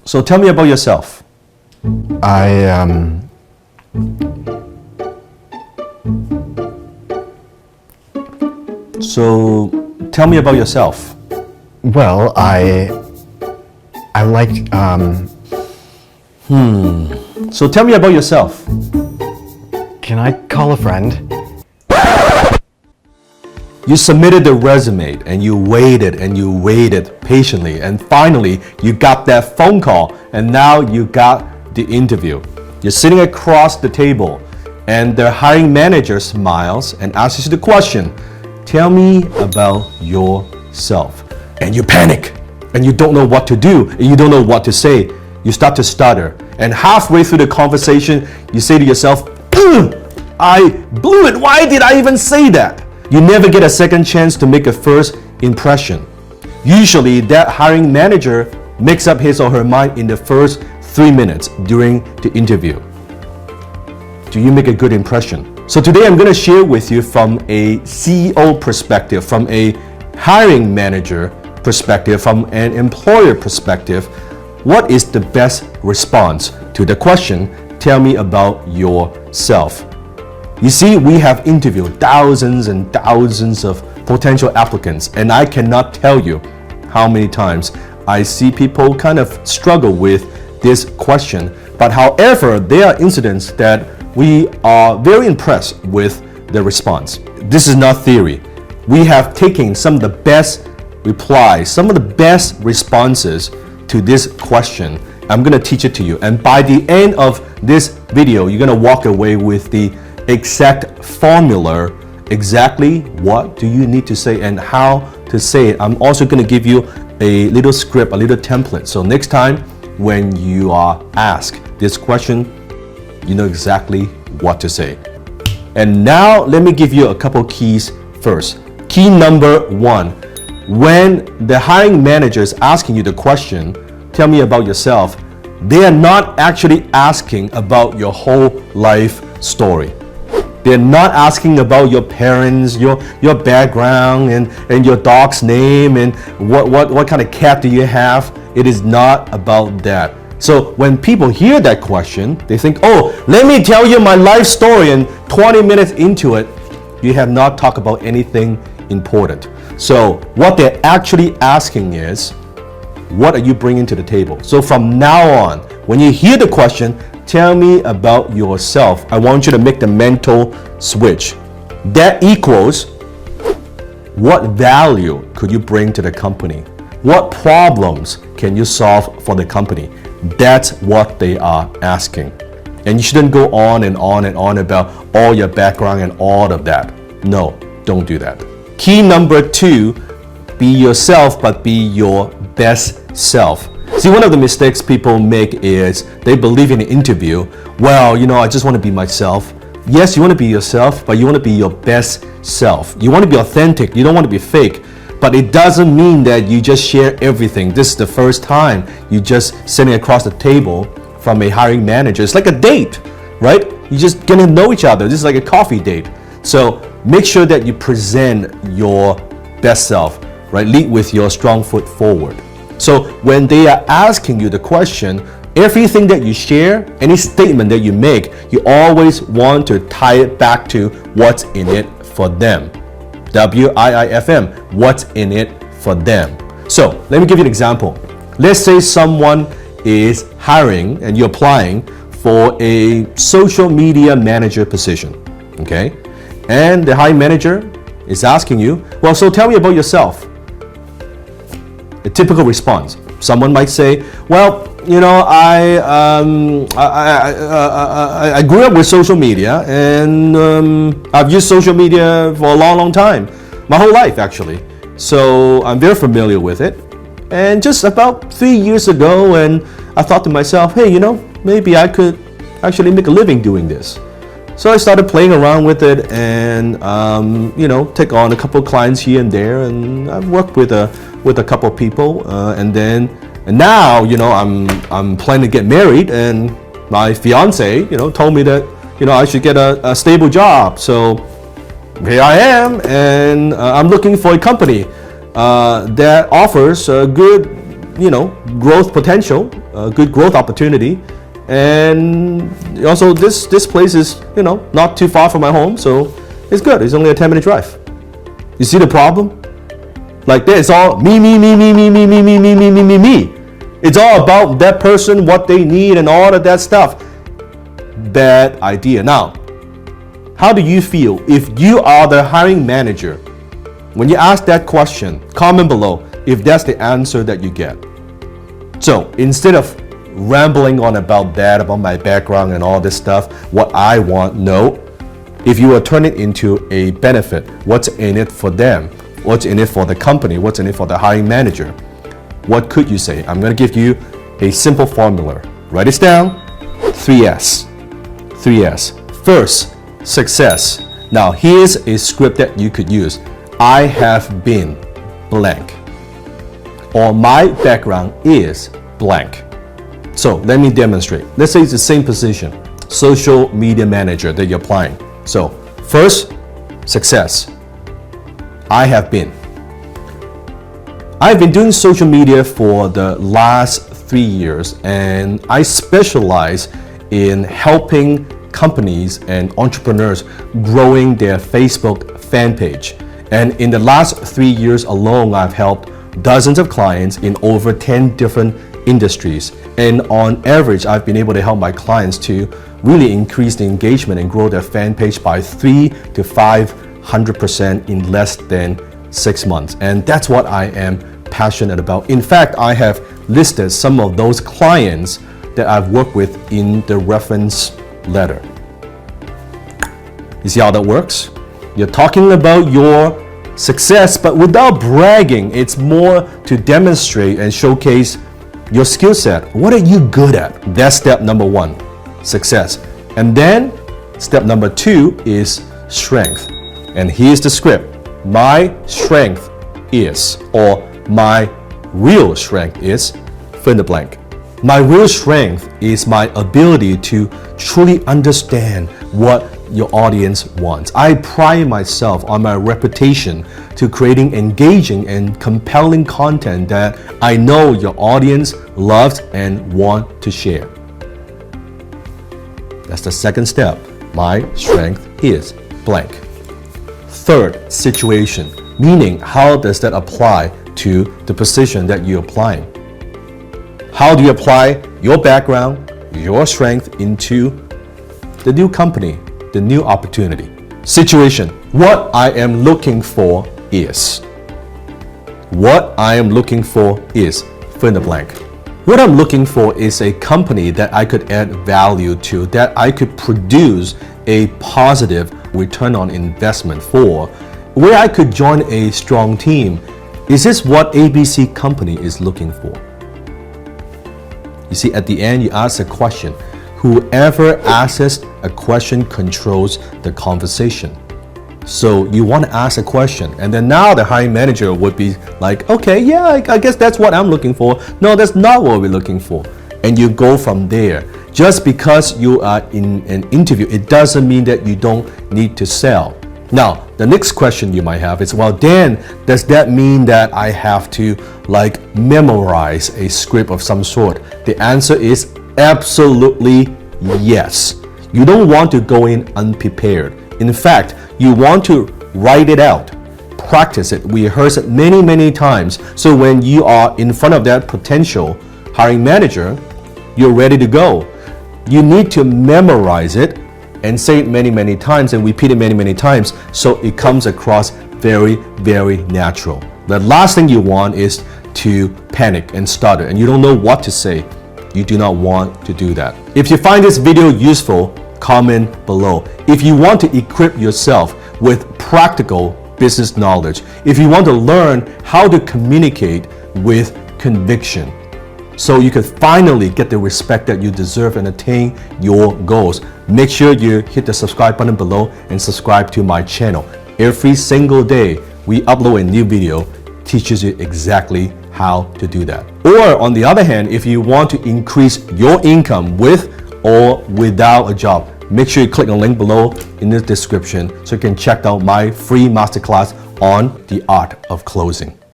So tell me about yourself. So tell me about yourself. Well, I like, So tell me about yourself. Can I call a friend? You submitted the resume and you waited patiently, and finally you got that phone call, and now you got the interview. You're sitting across the table and the hiring manager smiles and asks you the question, tell me about yourself. And you panic and you don't know what to do and you don't know what to say. You start to stutter, and halfway through the conversation you say to yourself, I blew it, why did I even say that? You never get a second chance to make a first impression. Usually that hiring manager makes up his or her mind in the first 3 minutes during the interview. Do you make a good impression? So today I'm going to share with you from a CEO perspective, from a hiring manager perspective, from an employer perspective, what is the best response to the question, tell me about yourself. You see, we have interviewed thousands and thousands of potential applicants, and I cannot tell you how many times I see people kind of struggle with this question. But however, there are incidents that we are very impressed with the response. This is not theory. We have taken some of the best replies, some of the best responses to this question. I'm going to teach it to you, and by the end of this video, you're going to walk away with the exact formula, exactly what do you need to say and how to say it. I'm also going to give you a little script, a little template. So next time when you are asked this question, you know exactly what to say. And now let me give you a couple keys first. Key number 1, when the hiring manager is asking you the question, tell me about yourself, they are not actually asking about your whole life story. They're not asking about your parents, your background, and your dog's name, and what kind of cat do you have. It is not about that. So when people hear that question, they think, oh, let me tell you my life story, and 20 minutes into it, you have not talked about anything important. So what they're actually asking is, what are you bringing to the table? So from now on, when you hear the question, tell me about yourself, I want you to make the mental switch. That equals, what value could you bring to the company? What problems can you solve for the company? That's what they are asking. And you shouldn't go on and on and on about all your background and all of that. No, don't do that. Key number 2, be yourself, but be your best self. See, one of the mistakes people make is they believe in an interview, well, I just want to be myself. Yes, you want to be yourself, but you want to be your best self. You want to be authentic. You don't want to be fake. But it doesn't mean that you just share everything. This is the first time you just sitting across the table from a hiring manager. It's like a date, right? You just get to know each other. This is like a coffee date. So make sure that you present your best self, right? Lead with your strong foot forward. So when they are asking you the question, everything that you share, any statement that you make, you always want to tie it back to what's in it for them. WIIFM, what's in it for them. So let me give you an example. Let's say someone is hiring and you're applying for a social media manager position, okay? And the hiring manager is asking you, well, so tell me about yourself. A typical response. Someone might say, well, I grew up with social media, and I've used social media for a long, long time. My whole life, actually. So I'm very familiar with it. And just about 3 years ago, and I thought to myself, hey, maybe I could actually make a living doing this. So I started playing around with it and, take on a couple of clients here and there. And I've worked with a couple of people. And now, I'm planning to get married. And my fiance, told me that, I should get a stable job. So here I am. And I'm looking for a company that offers a good, growth potential a good growth opportunity. And also this place is, not too far from my home, so it's good. It's only a 10-minute drive. You see the problem? Like it's all me. It's all about that person, what they need, and all of that stuff. Bad idea. Now, how do you feel if you are the hiring manager? When you ask that question, comment below if that's the answer that you get. So instead of rambling on about my background and all this stuff, what I want, no. If you will turn it into a benefit, what's in it for them? What's in it for the company? What's in it for the hiring manager? What could you say? I'm going to give you a simple formula. Write this down. 3S. 3S. First, success. Now, here's a script that you could use. I have been blank. Or my background is blank. So let me demonstrate. Let's say it's the same position, social media manager that you're applying. So first, success. I've been doing social media for the last 3 years, and I specialize in helping companies and entrepreneurs growing their Facebook fan page. And in the last 3 years alone, I've helped dozens of clients in over 10 different industries. And on average, I've been able to help my clients to really increase the engagement and grow their fan page by 300 to 500% in less than 6 months. And that's what I am passionate about. In fact, I have listed some of those clients that I've worked with in the reference letter. You see how that works? You're talking about your success, but without bragging. It's more to demonstrate and showcase your skill set. What are you good at? That's step number 1, success. And then step number 2 is strength. And here's the script. My strength is, or my real strength is, fill in the blank. My real strength is my ability to truly understand what your audience wants. I pride myself on my reputation to creating engaging and compelling content that I know your audience loves and want to share. That's the second step. My strength is blank. Third, situation, meaning how does that apply to the position that you're applying? How do you apply your background, your strength into the new company, the new opportunity? Situation, what I am looking for is. What I am looking for is, fill in the blank. What I'm looking for is a company that I could add value to, that I could produce a positive return on investment for, where I could join a strong team. Is this what ABC company is looking for? You see, at the end, you ask a question. Whoever asks a question controls the conversation. So you want to ask a question, and then now the hiring manager would be like, okay, yeah, I guess that's what I'm looking for. No, that's not what we're looking for. And you go from there. Just because you are in an interview, it doesn't mean that you don't need to sell. Now, the next question you might have is, well, Dan, does that mean that I have to memorize a script of some sort? The answer is absolutely yes. You don't want to go in unprepared. In fact, you want to write it out, practice it, rehearse it many, many times. So when you are in front of that potential hiring manager, you're ready to go. You need to memorize it and say it many, many times and repeat it many, many times so it comes across very, very natural. The last thing you want is to panic and stutter and you don't know what to say. You do not want to do that. If you find this video useful, comment below. If you want to equip yourself with practical business knowledge, if you want to learn how to communicate with conviction, so you could finally get the respect that you deserve and attain your goals, make sure you hit the subscribe button below and subscribe to my channel. Every single day, we upload a new video, teaches you exactly how to do that. Or on the other hand, if you want to increase your income with or without a job, make sure you click the link below in the description so you can check out my free masterclass on the art of closing.